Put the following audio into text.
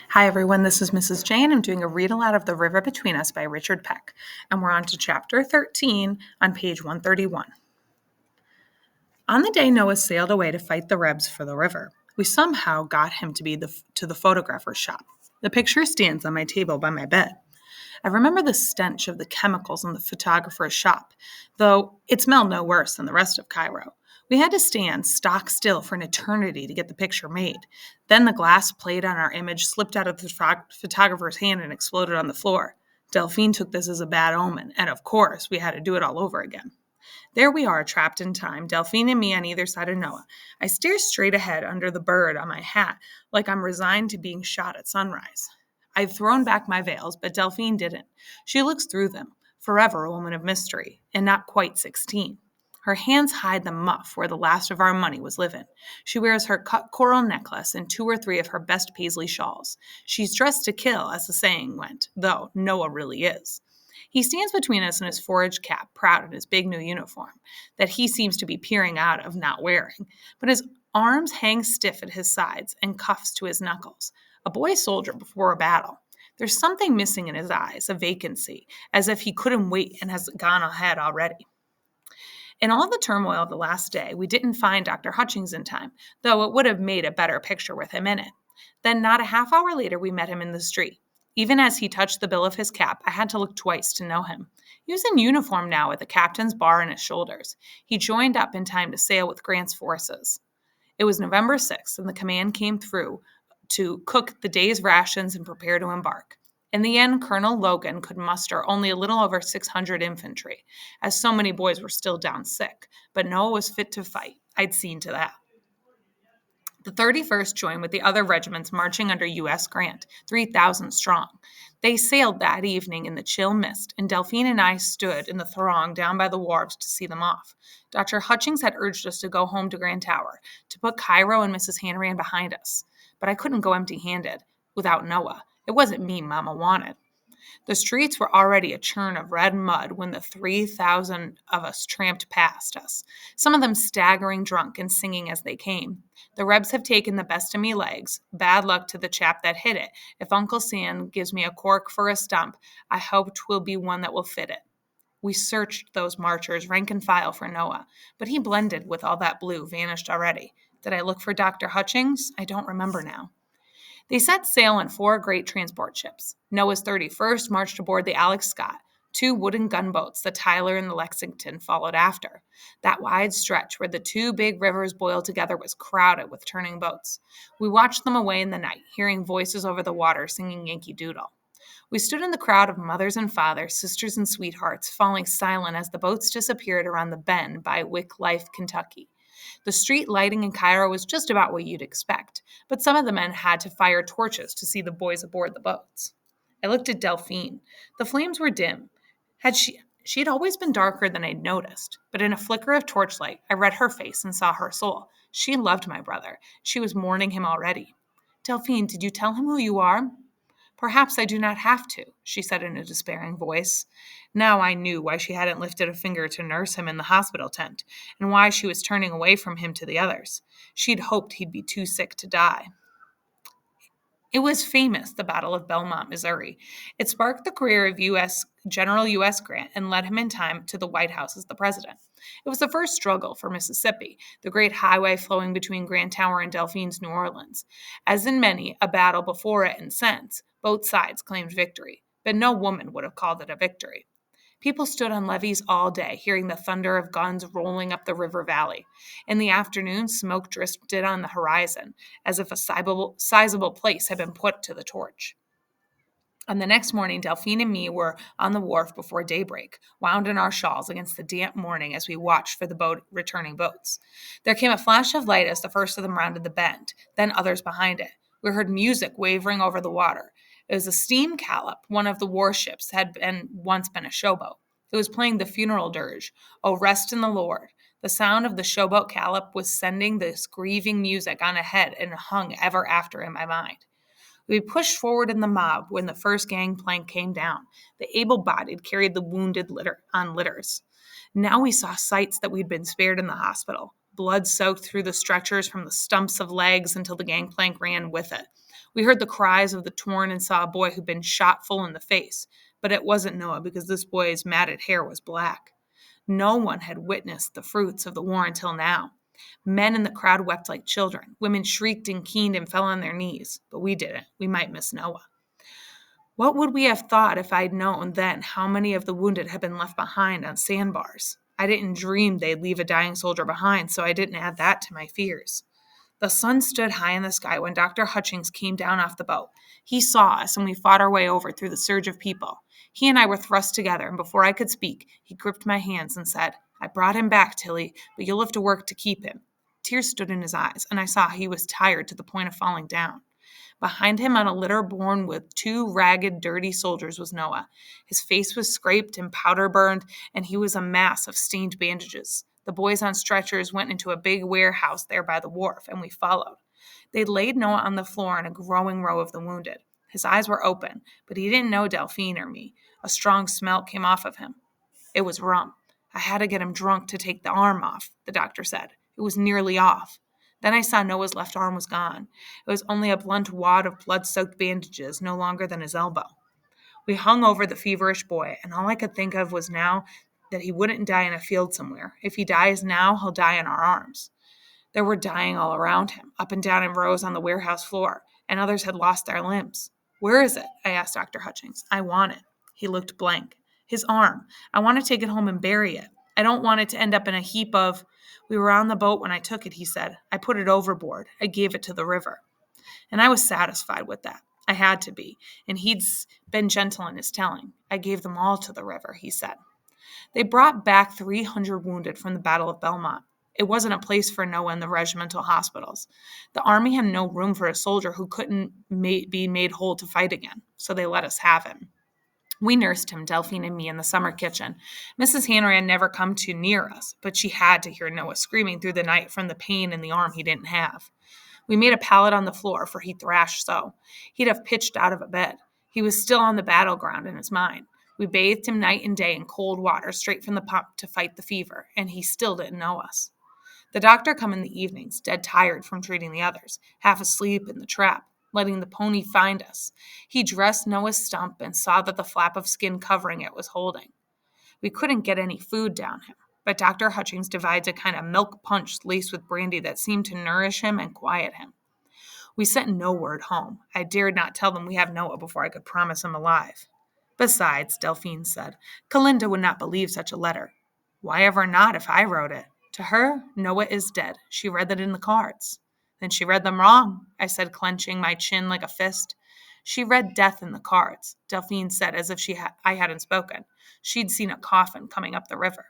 Hi, everyone. This is Mrs. J, and I'm doing a read aloud of The River Between Us by Richard Peck. And we're on to chapter 13 on page 131. On the day Noah sailed away to fight the Rebs for the river, we somehow got him to the photographer's shop. The picture stands on my table by my bed. I remember the stench of the chemicals in the photographer's shop, though it smelled no worse than the rest of Cairo. We had to stand stock still for an eternity to get the picture made. Then the glass plate on our image slipped out of the photographer's hand and exploded on the floor. Delphine took this as a bad omen, and of course, we had to do it all over again. There we are, trapped in time, Delphine and me on either side of Noah. I stare straight ahead under the bird on my hat, like I'm resigned to being shot at sunrise. I've thrown back my veils, but Delphine didn't. She looks through them, forever a woman of mystery, and not quite 16. Her hands hide the muff where the last of our money was living. She wears her cut coral necklace and 2 or 3 of her best paisley shawls. She's dressed to kill, as the saying went, though Noah really is. He stands between us in his forage cap, proud in his big new uniform, that he seems to be peering out of not wearing, but his arms hang stiff at his sides and cuffs to his knuckles. A boy soldier before a battle. There's something missing in his eyes, a vacancy, as if he couldn't wait and has gone ahead already. In all the turmoil of the last day, we didn't find Dr. Hutchings in time, though it would have made a better picture with him in it. Then, not a half hour later, we met him in the street. Even as he touched the bill of his cap, I had to look twice to know him. He was in uniform now with the captain's bar on his shoulders. He joined up in time to sail with Grant's forces. It was November 6th, and the command came through to cook the day's rations and prepare to embark. In the end, Colonel Logan could muster only a little over 600 infantry, as so many boys were still down sick, but Noah was fit to fight. I'd seen to that. The 31st joined with the other regiments marching under U.S. Grant, 3,000 strong. They sailed that evening in the chill mist, and Delphine and I stood in the throng down by the wharves to see them off. Dr. Hutchings had urged us to go home to Grand Tower, to put Cairo and Mrs. Hanrahan behind us. But I couldn't go empty-handed, without Noah. It wasn't me Mama wanted. The streets were already a churn of red mud when the 3,000 of us tramped past us, some of them staggering drunk and singing as they came. The Rebs have taken the best of me legs. Bad luck to the chap that hit it. If Uncle Sam gives me a cork for a stump, I hope 'twill be one that will fit it. We searched those marchers rank and file for Noah, but he blended with all that blue, vanished already. Did I look for Dr. Hutchings? I don't remember now. They set sail on 4 great transport ships. Noah's 31st marched aboard the Alex Scott. 2 wooden gunboats, the Tyler and the Lexington, followed after. That wide stretch where the 2 big rivers boiled together was crowded with turning boats. We watched them away in the night, hearing voices over the water singing Yankee Doodle. We stood in the crowd of mothers and fathers, sisters and sweethearts, falling silent as the boats disappeared around the bend by Wickliffe, Kentucky. The street lighting in Cairo was just about what you'd expect, but some of the men had to fire torches to see the boys aboard the boats. I looked at Delphine. The flames were dim. She had always been darker than I'd noticed, but in a flicker of torchlight, I read her face and saw her soul. She loved my brother. She was mourning him already. Delphine, did you tell him who you are? Perhaps I do not have to, she said in a despairing voice. Now I knew why she hadn't lifted a finger to nurse him in the hospital tent, and why she was turning away from him to the others. She'd hoped he'd be too sick to die. It was famous, the Battle of Belmont, Missouri. It sparked the career of General U.S. Grant and led him in time to the White House as the president. It was the first struggle for Mississippi, the great highway flowing between Grand Tower and Delphine's New Orleans. As in many a battle before it and since, both sides claimed victory, but no woman would have called it a victory. People stood on levees all day, hearing the thunder of guns rolling up the river valley. In the afternoon, smoke drifted on the horizon, as if a sizable place had been put to the torch. On the next morning, Delphine and me were on the wharf before daybreak, wound in our shawls against the damp morning as we watched for the returning boats. There came a flash of light as the first of them rounded the bend, then others behind it. We heard music wavering over the water. It was a steam callop, one of the warships had once been a showboat. It was playing the funeral dirge, "O Rest in the Lord." The sound of the showboat callop was sending this grieving music on ahead and hung ever after in my mind. We pushed forward in the mob when the first gangplank came down. The able-bodied carried the wounded on litters. Now we saw sights that we'd been spared in the hospital. Blood soaked through the stretchers from the stumps of legs until the gangplank ran with it. We heard the cries of the torn and saw a boy who'd been shot full in the face, but it wasn't Noah because this boy's matted hair was black. No one had witnessed the fruits of the war until now. Men in the crowd wept like children. Women shrieked and keened and fell on their knees, but we didn't. We might miss Noah. What would we have thought if I'd known then how many of the wounded had been left behind on sandbars? I didn't dream they'd leave a dying soldier behind, so I didn't add that to my fears. The sun stood high in the sky when Dr. Hutchings came down off the boat. He saw us, and we fought our way over through the surge of people. He and I were thrust together, and before I could speak, he gripped my hands and said, "I brought him back, Tilly, but you'll have to work to keep him." Tears stood in his eyes, and I saw he was tired to the point of falling down. Behind him on a litter borne with two ragged, dirty soldiers was Noah. His face was scraped and powder-burned, and he was a mass of stained bandages. The boys on stretchers went into a big warehouse there by the wharf, and we followed. They laid Noah on the floor in a growing row of the wounded. His eyes were open, but he didn't know Delphine or me. A strong smell came off of him. It was rum. I had to get him drunk to take the arm off, the doctor said. It was nearly off. Then I saw Noah's left arm was gone. It was only a blunt wad of blood-soaked bandages, no longer than his elbow. We hung over the feverish boy, and all I could think of was now that he wouldn't die in a field somewhere. If he dies now, he'll die in our arms. There were dying all around him, up and down in rows on the warehouse floor, and others had lost their limbs. "Where is it?" I asked Dr. Hutchings. "I want it." He looked blank. "His arm. I want to take it home and bury it. I don't want it to end up in a heap of—" "We were on the boat when I took it," he said. "I put it overboard. I gave it to the river." And I was satisfied with that. I had to be, and he'd been gentle in his telling. "I gave them all to the river," he said. They brought back 300 wounded from the Battle of Belmont. It wasn't a place for Noah in the regimental hospitals. The army had no room for a soldier who couldn't be made whole to fight again, so they let us have him. We nursed him, Delphine and me, in the summer kitchen. Mrs. Hanrahan never come too near us, but she had to hear Noah screaming through the night from the pain in the arm he didn't have. We made a pallet on the floor, for he thrashed so. He'd have pitched out of a bed. He was still on the battleground in his mind. We bathed him night and day in cold water straight from the pump to fight the fever, and he still didn't know us. The doctor come in the evenings, dead tired from treating the others, half asleep in the trap, letting the pony find us. He dressed Noah's stump and saw that the flap of skin covering it was holding. We couldn't get any food down him, but Dr. Hutchings divides a kind of milk punch laced with brandy that seemed to nourish him and quiet him. We sent no word home. I dared not tell them we have Noah before I could promise him alive. Besides, Delphine said, Kalinda would not believe such a letter. Why ever not if I wrote it? To her, Noah is dead. She read that in the cards. Then she read them wrong, I said, clenching my chin like a fist. She read death in the cards, Delphine said, as if I hadn't spoken. She'd seen a coffin coming up the river.